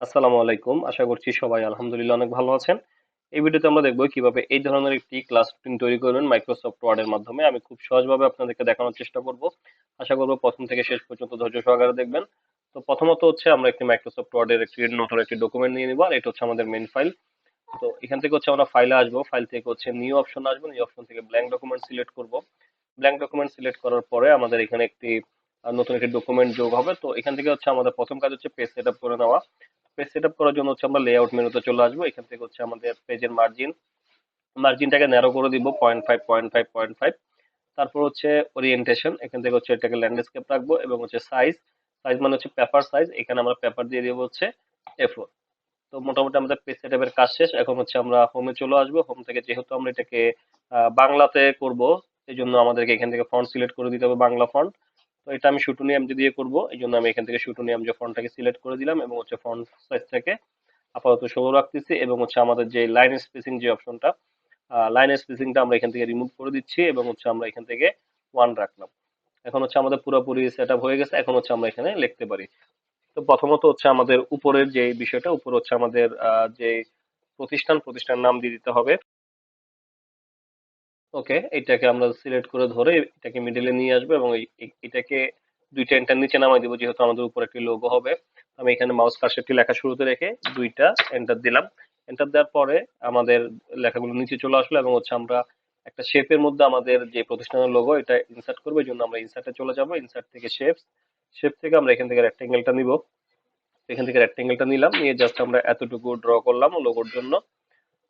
আসসালামু আলাইকুম। আশা করছি সবাই আলহামদুলিল্লাহ অনেক ভালো আছেন। এই ভিডিওতে আমরা দেখব কিভাবে এই ধরনের একটি ক্লাস রুটিন তৈরি করবেন মাইক্রোসফট ওয়ার্ড এর মাধ্যমে। আমি খুব সহজভাবে আপনাদেরকে দেখানোর চেষ্টা করব। আশা করব প্রথম থেকে শেষ পর্যন্ত ধৈর্য সহকারে দেখবেন। তো প্রথমত হচ্ছে আমরা একটি মাইক্রোসফট ওয়ার্ড এর একটি নতুন একটি ডকুমেন্ট নিয়ে নিব। আর এটা হচ্ছে আমাদের মেইন ফাইল। তো এখান থেকে হচ্ছে আমরা ফাইলে আসবো। ফাইল থেকে হচ্ছে নিউ অপশন আসবো। নিউ অপশন থেকে ব্ল্যাঙ্ক ডকুমেন্ট সিলেক্ট করব। ব্ল্যাঙ্ক ডকুমেন্ট সিলেক্ট করার পরে আমাদের এখানে একটি নতুন একটি ডকুমেন্ট যোগ হবে। তো এখান থেকে হচ্ছে আমাদের প্রথম কাজ হচ্ছে পেজ সেটআপ করে নেওয়া। পেজ সেটআপ করার জন্য হচ্ছে আমরা লেআউট মেনুতে চলে আসবো। এখান থেকে হচ্ছে আমাদের পেজের মার্জিনটাকে ন্যারো করে দিব 0.5 তারপর হচ্ছে ওরিয়েন্টেশন, এখান থেকে হচ্ছে এটাকে ল্যান্ডস্কেপ রাখবো এবং হচ্ছে সাইজ। সাইজ মানে হচ্ছে পেপার সাইজ, এখানে আমরা পেপার দিয়ে দিব হচ্ছে A4। তো মোটামুটি আমাদের পেজ সেটআপের কাজ শেষ। এখন হচ্ছে আমরা হোমে চলে আসবো। হোম থেকে যেহেতু আমরা এটাকে বাংলাতে করব, এই জন্য আমাদেরকে এখান থেকে ফন্ট সিলেক্ট করে দিতে হবে বাংলা ফন্ট। তো এটা আমি শুটুনিয়াম দিয়ে করব, এই জন্য আমি এখান থেকে শুটুনিয়াম যে ফন্টটাকে সিলেক্ট করে দিলাম এবং হচ্ছে ফন্ট সাইজ থেকে আপাতত 16 রাখতেছি এবং হচ্ছে আমাদের যে লাইন স্পেসিং যে অপশনটা, লাইন স্পেসিংটা আমরা এখান থেকে রিমুভ করে দিচ্ছি এবং হচ্ছে আমরা এখান থেকে 1 রাখলাম। এখন হচ্ছে আমাদের পুরোপুরি সেট আপ হয়ে গেছে। এখন হচ্ছে আমরা এখানে লিখতে পারি। তো প্রথমত হচ্ছে আমাদের উপরের যে বিষয়টা, উপর হচ্ছে আমাদের যে প্রতিষ্ঠান নাম দিয়ে দিতে হবে। ওকে, এটাকে আমরা সিলেক্ট করে ধরে এটাকে মিডলে নিয়ে আসবো এবং এটাকে দুইটা এন্টার নিচে নামাই দিব, যেহেতু আমাদের উপর একটি লোগো হবে। আমি এখানে মাউস কার্সারটি লেখা শুরুতে রেখে দুইটা এন্টার দিলাম। এন্টার দেওয়ার পরে আমাদের লেখাগুলো নিচে চলে আসলো এবং হচ্ছে আমরা একটা শেপের মধ্যে আমাদের যে প্রতিষ্ঠানের লোগো এটা ইনসার্ট করবো, এই জন্য আমরা ইনসার্টে চলে যাব। ইনসার্ট থেকে শেপ থেকে আমরা এখান থেকে রেক্টেঙ্গেলটা নিব। এখান থেকে রেক্টেঙ্গেলটা নিলাম, নিয়ে জাস্ট আমরা এতটুকু ড্র করলাম লোগোর জন্য।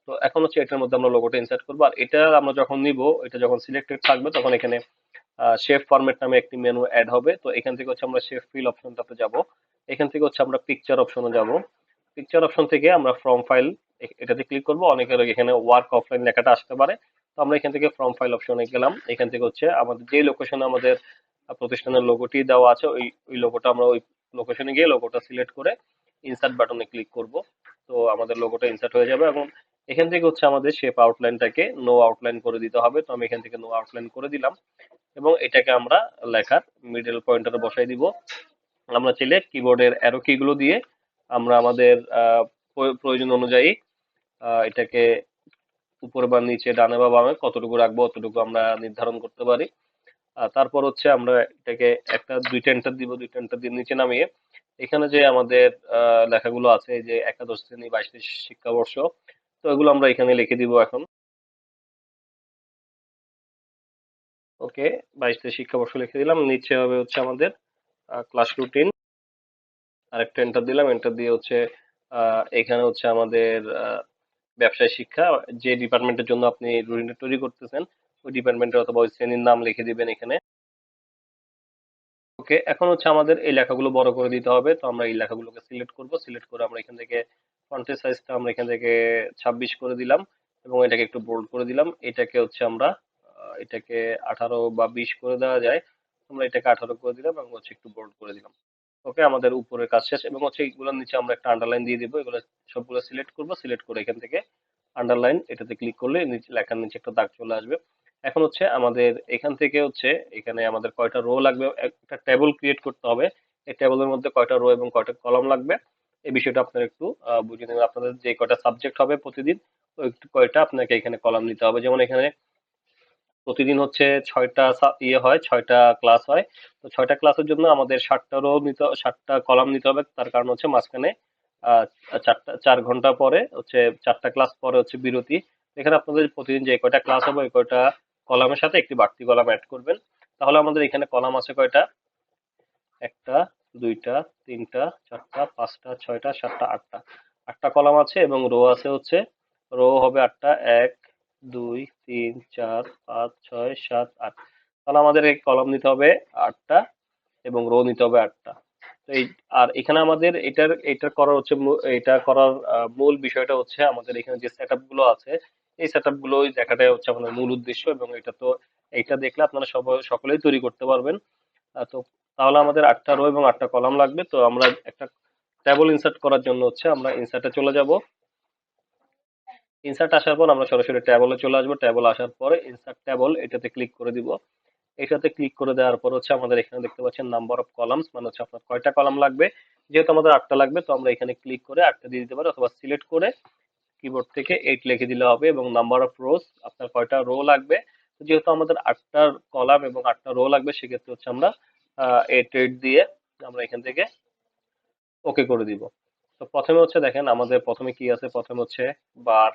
তো এখন হচ্ছে এটার মধ্যে আমরা লোগোটা ইনসার্ট করবো। আর এটা আমরা যখন নিব, এটা যখন সিলেক্টেড থাকবে তখন এখানে শেপ ফরম্যাট নামে একটি মেনু অ্যাড হবে। তো এখান থেকে হচ্ছে আমরা শেপ ফিল অপশনটাতে যাব। এখান থেকে হচ্ছে আমরা পিকচার অপশনে যাব। পিকচার অপশন থেকে আমরা ফ্রম ফাইল এটাতে ক্লিক করব। অনেকের এখানে ওয়ার্ক অফলাইন লেখাটা আসতে পারে। তো আমরা এখান থেকে ফ্রম ফাইল অপশনে গেলাম। এখান থেকে হচ্ছে আমাদের যে লোকেশনে আমাদের প্রতিষ্ঠানের লোগোটি দেওয়া আছে, ওই ওই লোগোটা আমরা ওই লোকেশনে গিয়ে লোগোটা সিলেক্ট করে ইনসার্ট বাটনে ক্লিক করব। তো আমাদের লোগোটা ইনসার্ট হয়ে যাবে এবং এখান থেকে হচ্ছে আমাদের শেপ আউটলাইনটাকে নো আউটলাইন করে দিতে হবে। তো আমি এখান থেকে নো আউটলাইন করে দিলাম এবং এটাকে আমরা লেখার মিডল পয়েন্টারে বসাই দিব। আমরা চাইলে কিবোর্ডের অ্যারো কি গুলো দিয়ে আমরা আমাদের প্রয়োজন অনুযায়ী এটাকে উপরে বা নিচে ডানে বা বামে কতটুকু রাখবো অতটুকু আমরা নির্ধারণ করতে পারি। তারপর হচ্ছে আমরা এটাকে দুইটা এন্টার দিব, দুইটা এন্টার দিয়ে নিচে নামিয়ে এখানে যে আমাদের লেখাগুলো আছে, এই যে একাদশ শ্রেণী 22টি শিক্ষাবর্ষ, তো এগুলো আমরা এখানে লিখে দিব এখন। ওকে, 22টি শিক্ষাবর্ষ লিখে দিলাম। নিচে হবে হচ্ছে আমাদের ক্লাস রুটিন, আরেকটা এন্টার দিলাম। এন্টার দিয়ে হচ্ছে এখানে হচ্ছে আমাদের ব্যবসায় শিক্ষা, যে ডিপার্টমেন্টের জন্য আপনি রুটিনটা তৈরি করতেছেন ওই ডিপার্টমেন্টের অথবা ওই শ্রেণীর নাম লিখে দিবেন এখানে। ওকে, এখন হচ্ছে আমাদের এই লেখাগুলো বড় করে দিতে হবে। তো আমরা এই লেখাগুলোকে সিলেক্ট করব। সিলেক্ট করে আমরা এখান থেকে ফন্টের সাইজটা আমরা এখান থেকে 26 করে দিলাম এবং এটাকে একটু বোল্ড করে দিলাম। এটাকে হচ্ছে আমরা এটাকে 18 বা 20 করে দেওয়া যায়। আমরা এটাকে 18 করে দিলাম এবং হচ্ছে একটু বোল্ড করে দিলাম। ওকে, আমাদের উপরের কাজ শেষ এবং হচ্ছে এগুলোর নিচে আমরা একটা আন্ডারলাইন দিয়ে দিব। এগুলো সবগুলো সিলেক্ট করব। সিলেক্ট করে এখান থেকে আন্ডারলাইন এটাতে ক্লিক করলে নিচে লেখার নিচে একটা দাগ চলে আসবে। এখন হচ্ছে আমাদের এখান থেকে হচ্ছে এখানে আমাদের কয়টা রো লাগবে, একটা টেবিল ক্রিয়েট করতে হবে। এই টেবিলের মধ্যে কয়টা রো এবং কয়টা কলাম লাগবে এই বিষয়টা আপনারা একটু বুঝে নেবেন। আপনাদের যে কয়টা সাবজেক্ট হবে প্রতিদিন, ওই কয়টা আপনাকে এখানে কলাম নিতে হবে। যেমন এখানে প্রতিদিন হচ্ছে 6টা হয়, 6টা ক্লাস হয়। তো 6টা ক্লাসের জন্য আমাদের 7টা কলাম নিতে হবে। তার কারণ হচ্ছে মাঝখানে আহ 4 ঘন্টা পরে হচ্ছে 4টা ক্লাস পরে হচ্ছে বিরতি। এখানে আপনাদের প্রতিদিন যে কয়টা ক্লাস হবে ওই কয়টা কলামের সাথে একটি বাড়তি কলাম অ্যাড করবেন। তাহলে আমাদের এখানে কলাম আছে কয়টা, একটা, দুইটা, তিনটা, চারটা, পাঁচটা, ছয়টা, সাতটা, আটটা। আটটা কলাম আছে এবং রো আছে হচ্ছে, রো হবে আটটা। এক, দুই, তিন, চার, পাঁচ, ছয়, সাত, আট। তাহলে আমাদের এই কলাম নিতে হবে আটটা এবং রো নিতে হবে আটটা। তো এই, আর এখানে আমাদের এটা করার হচ্ছে এটা করার মূল বিষয়টা হচ্ছে আমাদের এখানে যে সেট আপ গুলো আছে, এই সেট আপ গুলো দেখাটাই হচ্ছে আমাদের মূল উদ্দেশ্য এবং এটা তো এইটা দেখলে আপনারা সকলেই তৈরি করতে পারবেন। তো তাহলে আমাদের 8টা রো এবং 8টা কলাম লাগবে। তো আমরা একটা টেবল ইনসার্ট করার জন্য হচ্ছে আমরা ইনসার্টে চলে যাব। ইনসার্ট আসার পর আমরা সরাসরি টেবলে চলে আসবো। টেবল আসার পরে ইনসার্ট টেবল এটাতে ক্লিক করে দিব। এটাতে ক্লিক করে দেওয়ার পর হচ্ছে আমাদের এখানে দেখতে পাচ্ছেন নাম্বার অফ কলামস, মানে হচ্ছে আপনার কয়টা কলাম লাগবে। যেহেতু আমাদের 8টা লাগবে, তো আমরা এখানে ক্লিক করে 8টা দিয়ে দিতে পারি, অথবা সিলেক্ট করে কিবোর্ড থেকে 8 লিখে দিলে হবে। এবং নাম্বার অফ রোজ, আপনার কয়টা রো লাগবে। তো যেহেতু আমাদের 8টা কলাম এবং 8টা রো লাগবে, সেক্ষেত্রে হচ্ছে আমরা 8 দিয়ে আমরা এখান থেকে ওকে করে দিব। তো প্রথমে হচ্ছে দেখেন আমাদের প্রথমে কি আছে, প্রথমে হচ্ছে বার,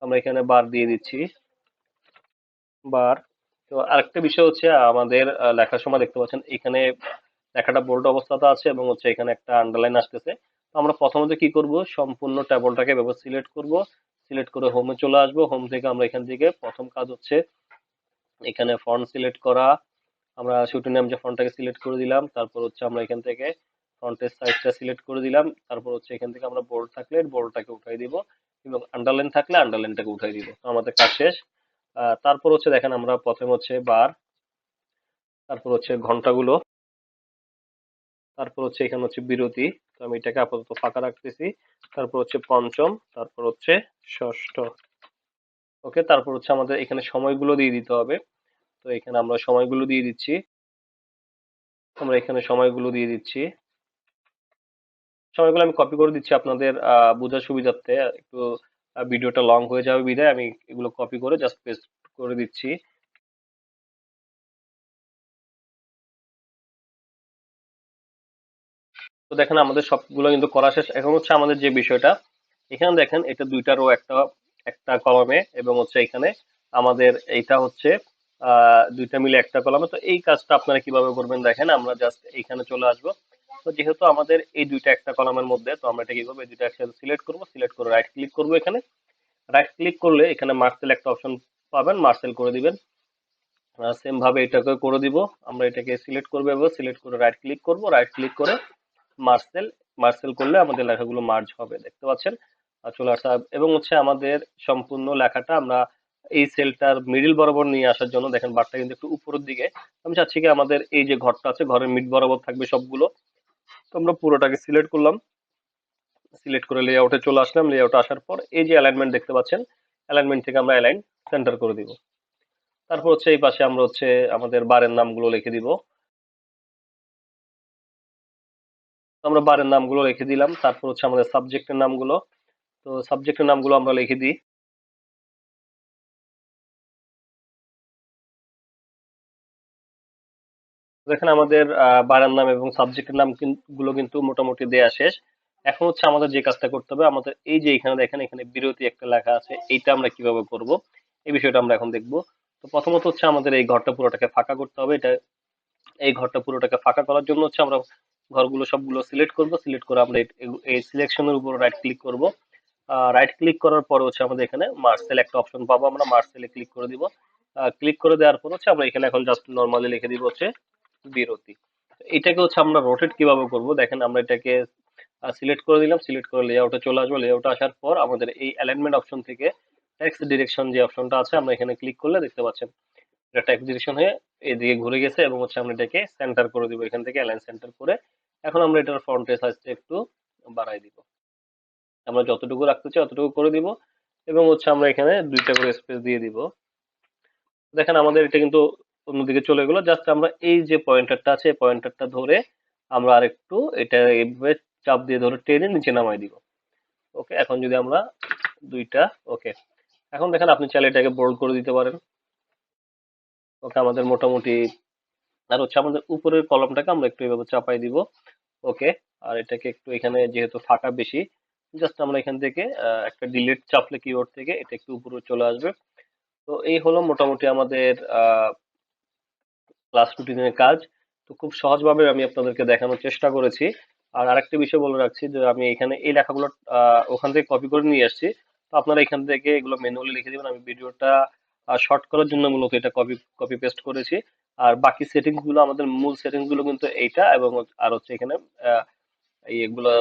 আমরা এখানে বার দিয়ে দিচ্ছি, বার। তো আরেকটা বিষয় হচ্ছে আমাদের লেখার সময় দেখতে পাচ্ছেন এখানে লেখাটা বোল্ড অবস্থাতে আছে এবং হচ্ছে এখানে একটা আন্ডারলাইন আসতেছে। তো আমরা প্রথমত কি করব, সম্পূর্ণ টেবলটাকে এভাবে সিলেক্ট করব, সিলেক্ট করে হোমে চলে আসবো। হোম থেকে আমরা এখান থেকে প্রথম কাজ হচ্ছে এখানে ফন্ট সিলেক্ট করা। আমরা শিরোনাম যে ফন্টটাকে সিলেক্ট করে দিলাম, তারপর হচ্ছে আমরা এখান থেকে ফন্টের সাইজটা সিলেক্ট করে দিলাম, তারপর হচ্ছে এখান থেকে আমরা বোল্ড থাকলে বোল্ডটাকে উঠাই দিব এবং আন্ডারলাইন থাকলে আন্ডারলাইনটাকে উঠাই দিব। তো আমাদের কাজ শেষ। তারপর হচ্ছে দেখেন আমরা প্রথমে হচ্ছে বার, তারপর হচ্ছে ঘন্টাগুলো, তারপর হচ্ছে এখানে হচ্ছে বিরতি। তো আমি এটাকে আপাতত ফাঁকা রাখতেছি। তারপর হচ্ছে পঞ্চম, তারপর হচ্ছে ষষ্ঠ। ওকে, তারপর হচ্ছে আমাদের এখানে সময়গুলো দিয়ে দিতে হবে। তো এখানে আমরা সময়গুলো দিয়ে দিচ্ছি, আমরা এখানে সময়গুলো দিয়ে দিচ্ছি। সময়গুলো আমি কপি করে দিচ্ছি আপনাদের বোঝার সুবিধার্থে। একটু ভিডিওটা লং হয়ে যাবে বিধায় আমি এগুলো কপি করে জাস্ট পেস্ট করে দিচ্ছি। তো দেখেন আমাদের সবগুলো কিন্তু করা শেষ। এখন হচ্ছে আমাদের যে বিষয়টা, এখানে দেখেন এটা দুইটা রো একটা একটা কলমে, এবং হচ্ছে এখানে আমাদের এইটা হচ্ছে দুইটা মিলে একটা কলমে। তো এই কাজটা আপনারা কিভাবে করবেন দেখেন, আমরা জাস্ট এইখানে চলে আসবো। তো যেহেতু আমাদের এই দুইটা একটা কলামের মধ্যে, তো আমরা এটা কি করবো, এই দুইটা একসাথে সিলেক্ট করবো, সিলেক্ট করে রাইট ক্লিক করবো। এখানে রাইট ক্লিক করলে এখানে মার্সেল একটা অপশন পাবেন, মার্সেল করে দিবেন। সেম ভাবে এটাকে করে দিব। আমরা এটাকে সিলেক্ট করবো এবং সিলেক্ট করে রাইট ক্লিক করবো, রাইট ক্লিক করে মার্সেল, মার্সেল করলে আমাদের লেখাগুলো মার্জ হবে, দেখতে পাচ্ছেন। চলে আসা এবং হচ্ছে আমাদের সম্পূর্ণ লেখাটা আমরা এই সেলটার মিডিল বরাবর নিয়ে আসার জন্য দেখেন বারটা কিন্তু একটু উপরের দিকে। আমি চাচ্ছি কি আমাদের এই যে ঘরটা আছে, ঘরের মিড বরাবর থাকবে সবগুলো। তো আমরা পুরোটাকে সিলেক্ট করলাম, সিলেক্ট করে লেআউটে চলে আসলাম। লেআউটে আসার পর এই যে অ্যালাইনমেন্ট দেখতে পাচ্ছেন, অ্যালাইনমেন্ট থেকে আমরা অ্যালাইন সেন্টার করে দিব। তারপর হচ্ছে এই পাশে আমরা হচ্ছে আমাদের বারের নামগুলো লিখে দিব। তো আমরা বারের নামগুলো রেখে দিলাম। তারপর হচ্ছে আমাদের সাবজেক্টের নামগুলো, তো সাবজেক্টের নামগুলো আমরা লিখে দিই। দেখেন আমাদের বারের নাম এবং সাবজেক্টের নাম গুলো কিন্তু মোটামুটি দেয়া শেষ। এখন হচ্ছে আমাদের যে কাজটা করতে হবে, আমাদের এই যে এখানে দেখেন এখানে বিরতি একটা লেখা আছে, এইটা আমরা কিভাবে করব এই বিষয়টা আমরা এখন দেখব। তো প্রথমত হচ্ছে আমাদের এই ঘরটা পুরোটাকে ফাঁকা করতে হবে। এটা এই ঘরটা পুরোটাকে ফাঁকা করার জন্য হচ্ছে আমরা ঘরগুলো সবগুলো সিলেক্ট করব, সিলেক্ট করে আমরা এই সিলেকশনের উপর রাইট ক্লিক করব। রাইট ক্লিক করার পরে হচ্ছে আমাদের এখানে মার্সেল একটা অপশন পাবো, আমরা মার্সেলে ক্লিক করে দিব। ক্লিক করে দেওয়ার পর হচ্ছে আমরা এখানে এখন জাস্ট নর্মালি লিখে দিব হচ্ছে বিরতি। তো এটাকে হচ্ছে আমরা রোটেট কিভাবে করব দেখেন, আমরা এটাকে সিলেক্ট করে দিলাম, সিলেক্ট করে লেআউটে চলে আসবো। লেআউটে আসার পর আমাদের এই অ্যালাইনমেন্ট অপশন থেকে টেক্সট ডিরেকশন যে অপশনটা আছে, আমরা এখানে ক্লিক করলে দেখতে পাচ্ছেন এটা টেক্সট ডিরেকশন হয়ে এদিকে ঘুরে গেছে। এবং হচ্ছে আমরা এটাকে সেন্টার করে দিব, এখান থেকে অ্যালাইন সেন্টার করে এখন আমরা এটার ফন্টের সাইজটা একটু বাড়াই দিব। আমরা যতটুকু রাখতে চাই অতটুকু করে দিব এবং হচ্ছে আমরা এখানে দুইটা করে স্পেস দিয়ে দিব। দেখেন আমাদের এটা কিন্তু অন্যদিকে চলে গেলো। জাস্ট আমরা এই যে পয়েন্টারটা আছে, এই পয়েন্টারটা ধরে আমরা আরেকটু এটা এইভাবে চাপ দিয়ে ধরে টেনে নিচে নামাই দিব। ওকে, এখন যদি আমরা দুইটা, ওকে, এখন দেখেন আপনি চাইলে এটাকে বোল্ড করে দিতে পারেন। ওকে, আমাদের মোটামুটি, আর হচ্ছে আমাদের উপরের কলমটাকে আমরা একটু এভাবে চাপাই দিব। ওকে, আর এটাকে একটু এখানে যেহেতু ফাঁকা বেশি, জাস্ট আমরা এখান থেকে একটা ডিলিট চাপলে কিবোর্ড থেকে এটা একটু উপরে চলে আসবে। তো এই হলো মোটামুটি আমাদের ক্লাস রুটিনের কাজ। তো খুব সহজভাবে আমি আপনাদেরকে দেখানোর চেষ্টা করেছি। আর আরেকটা বিষয় বলে রাখছি যে আমি এখানে এই লেখাগুলো ওখান থেকে কপি করে নিয়ে আসছি। তো আপনারা এখান থেকে এগুলো ম্যানুয়ালি লিখে দিবেন। আমি ভিডিওটা শর্ট করার জন্য মূলত এটা কপি কপি পেস্ট করেছি। আর বাকি সেটিংস গুলো, আমাদের মূল সেটিংস গুলো কিন্তু এইটা, এবং আর হচ্ছে এখানে এগুলো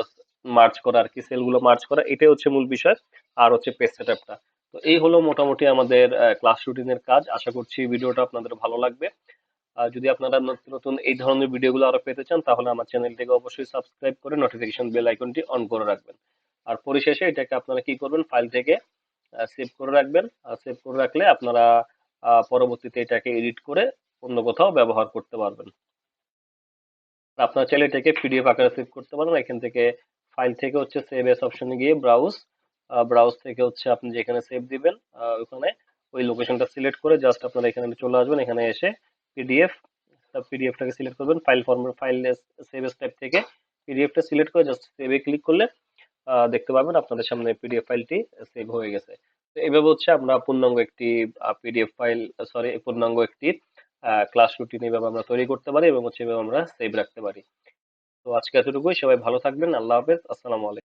মার্চ করা আর কি, সেলগুলো মার্চ করা, এটাই হচ্ছে মূল বিষয়। আর হচ্ছে পেজ সেটআপটা। তো এই হলো মোটামুটি আমাদের ক্লাস রুটিনের কাজ। আশা করছি ভিডিওটা আপনাদের ভালো লাগবে। আর যদি আপনারা নতুন নতুন এই ধরনের ভিডিওগুলো আরো পেতে চান, তাহলে আমার চ্যানেলটিকে অবশ্যই সাবস্ক্রাইব করে নোটিফিকেশন বেল আইকনটি অন করে রাখবেন। আর পরিশেষে এটাকে আপনারা কি করবেন, ফাইল থেকে সেভ করে রাখবেন। আর সেভ করে রাখলে আপনারা পরবর্তীতে এটাকে এডিট করে অন্য কোথাও ব্যবহার করতে পারবেন। আপনার চাইলে এটাকে পিডিএফ আকারে সেভ করতে পারেন। এখান থেকে ফাইল থেকে হচ্ছে সেভ এস অপশনে গিয়ে ব্রাউজ থেকে হচ্ছে আপনি যেখানে সেভ দিবেন ওখানে ওই লোকেশনটা সিলেক্ট করে জাস্ট আপনারা এখানে চলে আসবেন। এখানে এসে পিডিএফ পিডিএফটাকে সিলেক্ট করবেন, ফাইল সেভ এস টাইপ থেকে পিডিএফটা সিলেক্ট করে জাস্ট সেভে ক্লিক করলে দেখতে পাবেন আপনাদের সামনে পিডিএফ ফাইলটি সেভ হয়ে গেছে। তো এইভাবে হচ্ছে আমরা পূর্ণাঙ্গ একটি পিডিএফ ফাইল, সরি, পূর্ণাঙ্গ একটি ক্লাস রুটিন এইভাবে আমরা তৈরি করতে পারি এবং হচ্ছে এভাবে আমরা সেভ রাখতে পারি। তো আজকে এতটুকুই। সবাই ভালো থাকবেন। আল্লাহ হাফেজ। আসসালামু আলাইকুম।